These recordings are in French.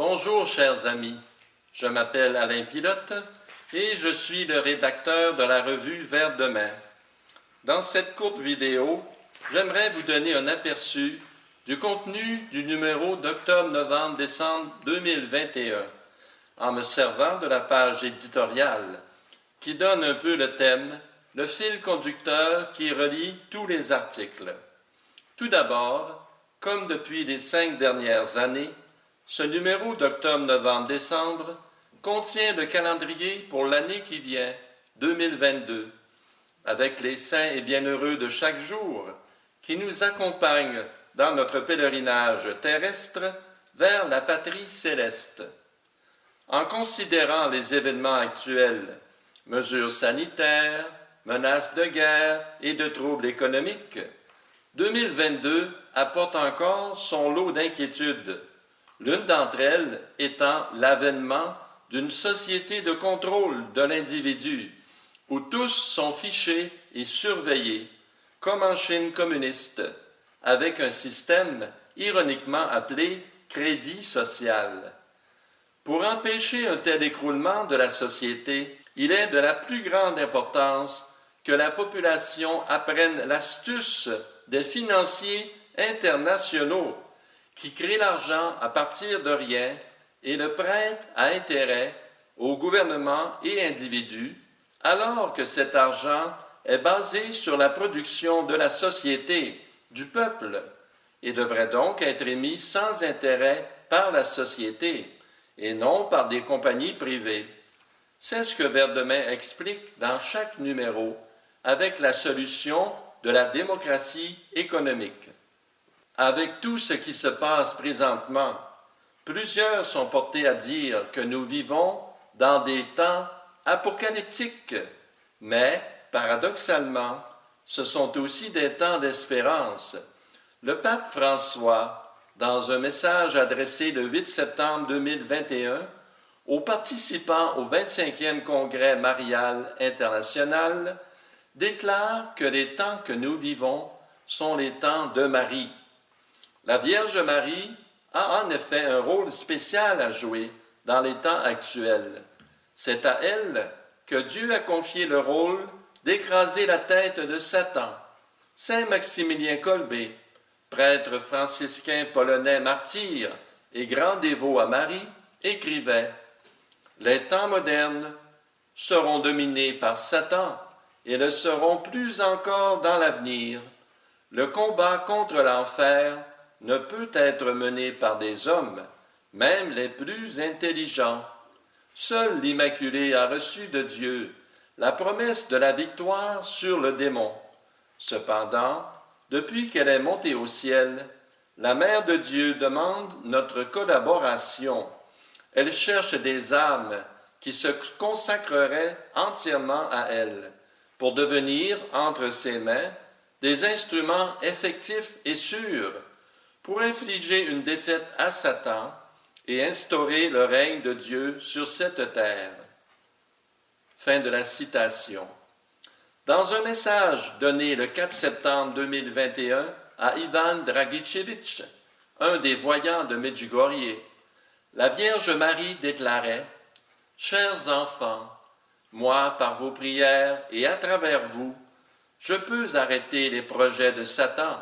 Bonjour chers amis, je m'appelle Alain Pilote et je suis le rédacteur de la revue Vers demain. Dans cette courte vidéo, j'aimerais vous donner un aperçu du contenu du numéro d'octobre-novembre-décembre 2021 en me servant de la page éditoriale qui donne un peu le thème, le fil conducteur qui relie tous les articles. Tout d'abord, comme depuis les 5 dernières années, ce numéro d'octobre-novembre-décembre contient le calendrier pour l'année qui vient, 2022, avec les saints et bienheureux de chaque jour qui nous accompagnent dans notre pèlerinage terrestre vers la patrie céleste. En considérant les événements actuels, mesures sanitaires, menaces de guerre et de troubles économiques, 2022 apporte encore son lot d'inquiétudes. L'une d'entre elles étant l'avènement d'une société de contrôle de l'individu, où tous sont fichés et surveillés, comme en Chine communiste, avec un système ironiquement appelé crédit social. Pour empêcher un tel écroulement de la société, il est de la plus grande importance que la population apprenne l'astuce des financiers internationaux qui crée l'argent à partir de rien et le prête à intérêt aux gouvernements et individus, alors que cet argent est basé sur la production de la société, du peuple, et devrait donc être émis sans intérêt par la société et non par des compagnies privées. C'est ce que Vers demain explique dans chaque numéro avec la solution de la démocratie économique. Avec tout ce qui se passe présentement, plusieurs sont portés à dire que nous vivons dans des temps apocalyptiques, mais, paradoxalement, ce sont aussi des temps d'espérance. Le pape François, dans un message adressé le 8 septembre 2021 aux participants au 25e Congrès marial international, déclare que les temps que nous vivons sont les temps de Marie. La Vierge Marie a en effet un rôle spécial à jouer dans les temps actuels. C'est à elle que Dieu a confié le rôle d'écraser la tête de Satan. Saint Maximilien Kolbe, prêtre franciscain polonais martyr et grand dévot à Marie, écrivait « Les temps modernes seront dominés par Satan et le seront plus encore dans l'avenir. Le combat contre l'enfer ne peut être mené par des hommes, même les plus intelligents. Seul l'Immaculée a reçu de Dieu la promesse de la victoire sur le démon. Cependant, depuis qu'elle est montée au ciel, la Mère de Dieu demande notre collaboration. Elle cherche des âmes qui se consacreraient entièrement à elle, pour devenir, entre ses mains, des instruments effectifs et sûrs, pour infliger une défaite à Satan et instaurer le règne de Dieu sur cette terre. » Fin de la citation. Dans un message donné le 4 septembre 2021 à Ivan Dragičević, un des voyants de Medjugorje, la Vierge Marie déclarait « Chers enfants, moi, par vos prières et à travers vous, je peux arrêter les projets de Satan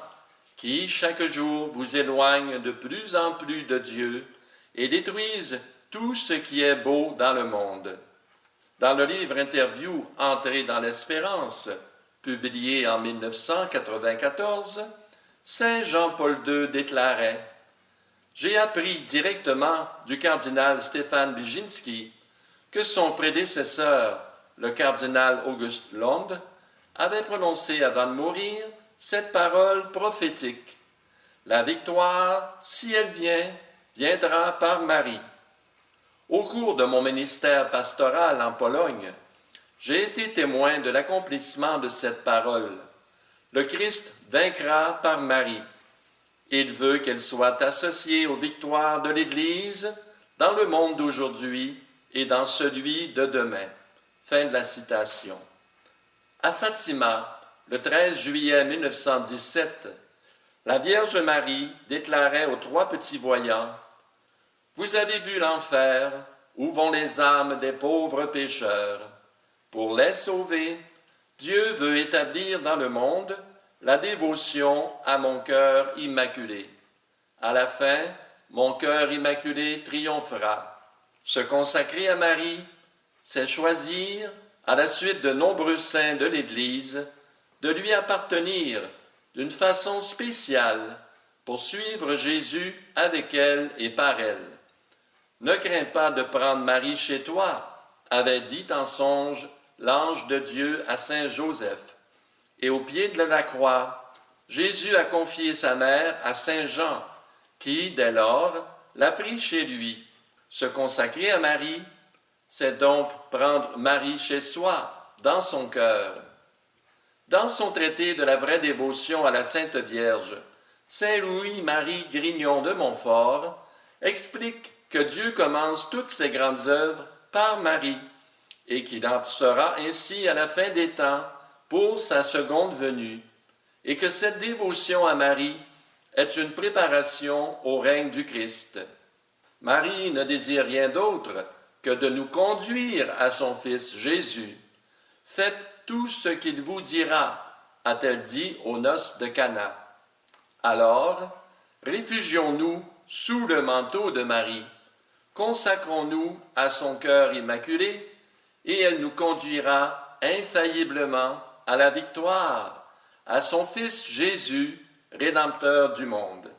qui, chaque jour, vous éloignent de plus en plus de Dieu et détruisent tout ce qui est beau dans le monde. » Dans le livre Interview Entrée dans l'espérance, publié en 1994, Saint Jean-Paul II déclarait « J'ai appris directement du cardinal Stefan Wyszyński que son prédécesseur, le cardinal Auguste Lund, avait prononcé avant de mourir cette parole prophétique. La victoire, si elle vient, viendra par Marie. Au cours de mon ministère pastoral en Pologne, j'ai été témoin de l'accomplissement de cette parole. Le Christ vaincra par Marie. Il veut qu'elle soit associée aux victoires de l'Église dans le monde d'aujourd'hui et dans celui de demain. » Fin de la citation. À Fatima, le 13 juillet 1917, la Vierge Marie déclarait aux 3 petits voyants « Vous avez vu l'enfer, où vont les âmes des pauvres pécheurs. Pour les sauver, Dieu veut établir dans le monde la dévotion à mon cœur immaculé. À la fin, mon cœur immaculé triomphera. Se consacrer à Marie, c'est choisir, à la suite de nombreux saints de l'Église, de lui appartenir d'une façon spéciale pour suivre Jésus avec elle et par elle. Ne crains pas de prendre Marie chez toi, avait dit en songe l'ange de Dieu à saint Joseph. Et au pied de la croix, Jésus a confié sa mère à saint Jean, qui, dès lors, l'a pris chez lui. Se consacrer à Marie, c'est donc prendre Marie chez soi, dans son cœur. Dans son traité de la vraie dévotion à la Sainte Vierge, saint Louis-Marie Grignon de Montfort explique que Dieu commence toutes ses grandes œuvres par Marie et qu'il en sera ainsi à la fin des temps pour sa seconde venue, et que cette dévotion à Marie est une préparation au règne du Christ. Marie ne désire rien d'autre que de nous conduire à son Fils Jésus. Faites tout ce qu'il vous dira, a-t-elle dit aux noces de Cana. Alors, réfugions-nous sous le manteau de Marie, consacrons-nous à son cœur immaculé, et elle nous conduira infailliblement à la victoire, à son Fils Jésus, Rédempteur du monde.